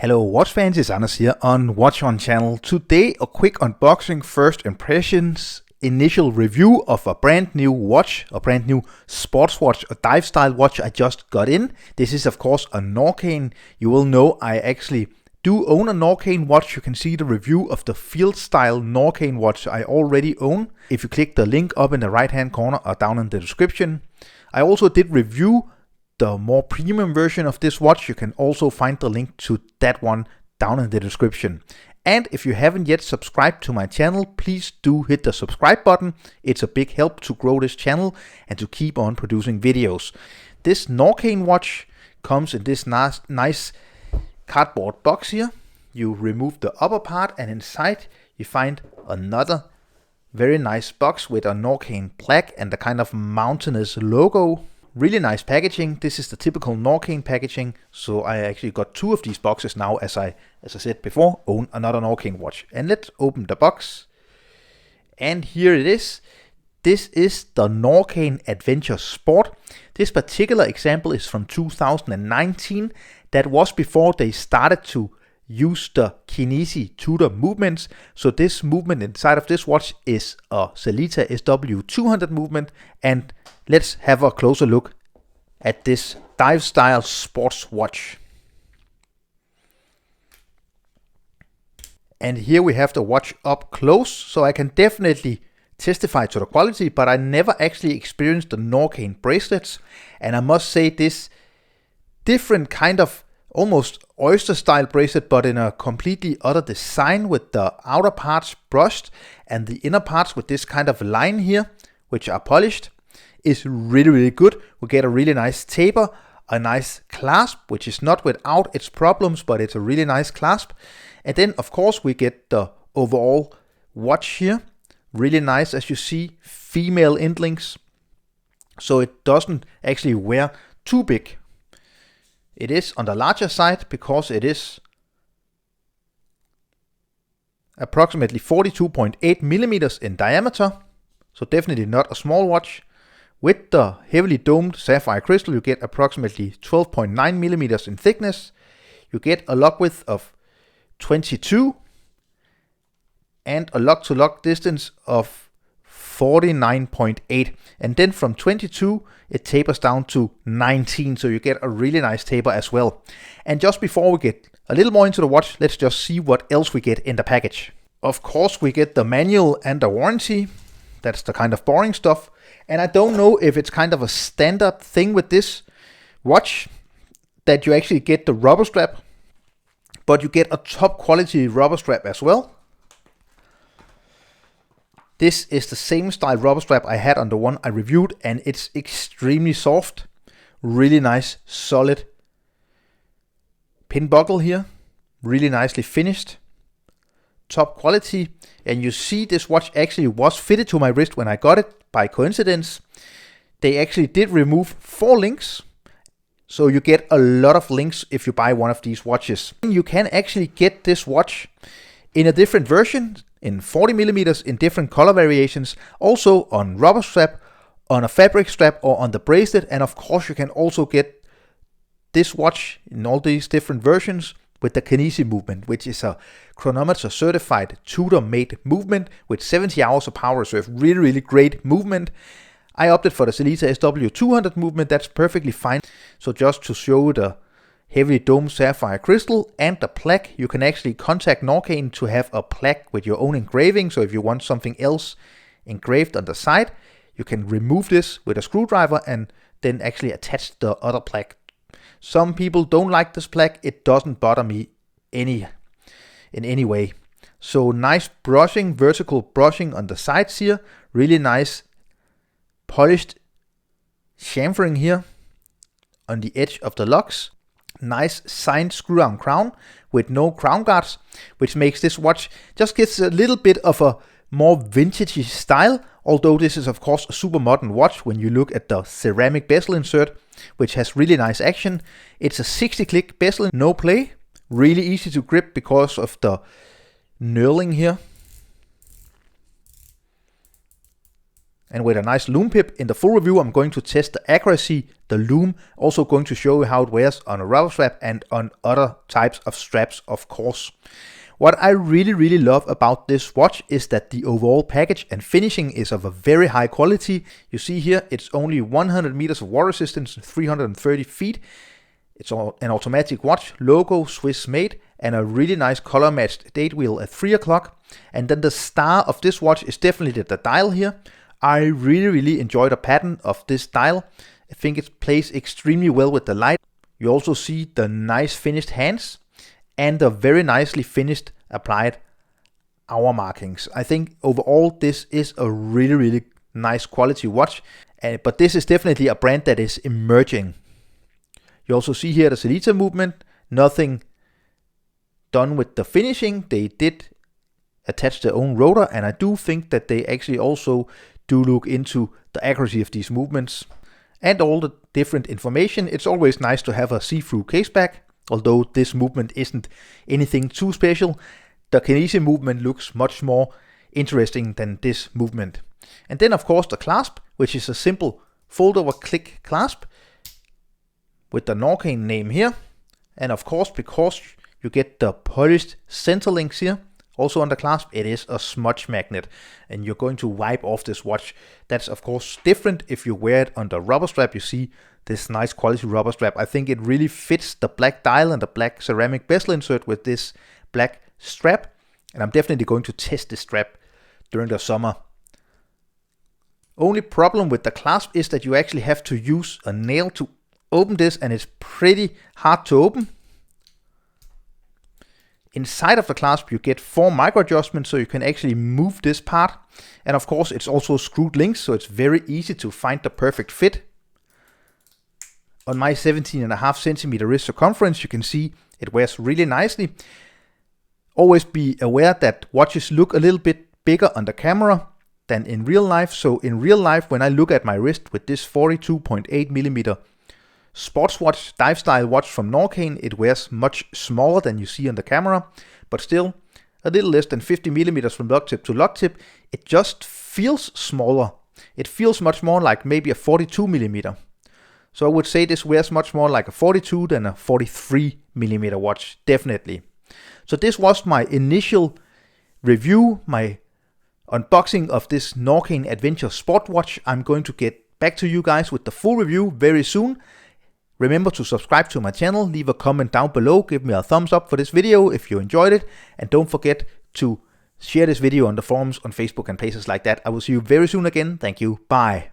Hello watch fans, it's Anders here on Watch On channel. Today a quick unboxing, first impressions, initial review of a brand new watch, a brand new Sportswatch, a dive style watch I just got in. This is of course a Norqain. You will know I actually do own a Norqain watch. You can see the review of the field style Norqain watch I already own if you click the link up in the right hand corner or down in the description. I also did review the more premium version of this watch. You can also find the link to that one down in the description. And if you haven't yet subscribed to my channel, please do hit the subscribe button. It's a big help to grow this channel and to keep on producing videos. This Norqain watch comes in this nice cardboard box here. You remove the upper part and inside you find another very nice box with a Norqain plaque and the kind of mountainous logo. Really nice packaging. This is the typical Norqain packaging. So I actually got two of these boxes now, as I said before, own another Norqain watch. And let's open the box. And here it is. This is the Norqain Adventure Sport. This particular example is from 2019. That was before they started to use the Kinesi Tudor movements. So this movement inside of this watch is a Sellita SW200 movement. And let's have a closer look at this dive style sports watch. And here we have the watch up close, so I can definitely testify to the quality, but I never actually experienced the Norqain bracelets. And I must say, this different kind of almost oyster style bracelet, but in a completely other design, with the outer parts brushed and the inner parts with this kind of line here, which are polished, is really good. We get a really nice taper, a nice clasp, which is not without its problems, but it's a really nice clasp. And then of course we get the overall watch here, really nice, as you see, female end links, so it doesn't actually wear too big. It is on the larger side because it is approximately 42.8 millimeters in diameter, so definitely not a small watch. With the heavily domed sapphire crystal, you get approximately 12.9 millimeters in thickness. You get a lock width of 22 and a lock to lock distance of 49.8, and then from 22 it tapers down to 19, so you get a really nice taper as well. And just before we get a little more into the watch, let's just see what else we get in the package. Of course we get the manual and the warranty. That's the kind of boring stuff, and I don't know if it's kind of a standard thing with this watch that you actually get the rubber strap, but you get a top quality rubber strap as well. This is the same style rubber strap I had on the one I reviewed, and it's extremely soft. Really nice, solid pin buckle here. Really nicely finished. Top quality. And you see this watch actually was fitted to my wrist when I got it by coincidence. They actually did remove 4 links. So you get a lot of links if you buy one of these watches. You can actually get this watch in a different version, in 40 millimeters, in different color variations, also on rubber strap, on a fabric strap, or on the bracelet. And of course you can also get this watch in all these different versions with the Kinesi movement, which is a chronometer certified Tudor made movement with 70 hours of power reserve. Really great movement. I opted for the Sellita SW200 movement. That's perfectly fine. So just to show the heavily domed sapphire crystal and the plaque, you can actually contact Norqain to have a plaque with your own engraving. So if you want something else engraved on the side, you can remove this with a screwdriver and then actually attach the other plaque. Some people don't like this plaque. It doesn't bother me in any way. So nice brushing, vertical brushing on the sides here. Really nice polished chamfering here on the edge of the locks. Nice signed screw-on crown with no crown guards, which makes this watch just gets a little bit of a more vintagey style, although this is of course a super modern watch when you look at the ceramic bezel insert, which has really nice action. It's a 60-click bezel, no play, really easy to grip because of the knurling here. and with a nice lume pip. In the full review, I'm going to test the accuracy, the lume, also going to show you how it wears on a rubber strap and on other types of straps, of course. What I really love about this watch is that the overall package and finishing is of a very high quality. You see here, it's only 100 meters of water resistance, 330 feet. It's an automatic watch, logo Swiss made, and a really nice color matched date wheel at 3 o'clock. And then the star of this watch is definitely the dial here. I really enjoy the pattern of this dial. I think it plays extremely well with the light. You also see the nice finished hands and the very nicely finished applied hour markings. I think overall this is a really nice quality watch, but this is definitely a brand that is emerging. You also see here the Sellita movement, nothing done with the finishing. They did attach their own rotor, and I do think that they actually also do look into the accuracy of these movements and all the different information. It's always nice to have a see-through case back, although this movement isn't anything too special. The kinesia movement looks much more interesting than this movement. And then of course the clasp, which is a simple fold over click clasp with the Norqain name here. And of course, because you get the polished center links here, also on the clasp, it is a smudge magnet, and you're going to wipe off this watch. That's of course different if you wear it on the rubber strap. You see this nice quality rubber strap. I think it really fits the black dial and the black ceramic bezel insert with this black strap, and I'm definitely going to test this strap during the summer. Only problem with the clasp is that you actually have to use a nail to open this, and it's pretty hard to open. Inside of the clasp you get 4 micro adjustments, so you can actually move this part, and of course it's also screwed links, so it's very easy to find the perfect fit. On my 17.5 centimeter wrist circumference, you can see it wears really nicely. Always be aware that watches look a little bit bigger on the camera than in real life. So in real life, when I look at my wrist with this 42.8 millimeter Sportswatch dive style watch from Norqain, it wears much smaller than you see on the camera, but still a little less than 50 millimeters from lock tip to lock tip. It just feels smaller. It feels much more like maybe a 42 millimeter. So I would say this wears much more like a 42 than a 43 millimeter watch, definitely. So this was my initial review, my unboxing of this Norqain Adventure Sport Watch. I'm going to get back to you guys with the full review very soon. Remember to subscribe to my channel, leave a comment down below, give me a thumbs up for this video if you enjoyed it, and don't forget to share this video on the forums on Facebook and places like that. I will see you very soon again. Thank you. Bye.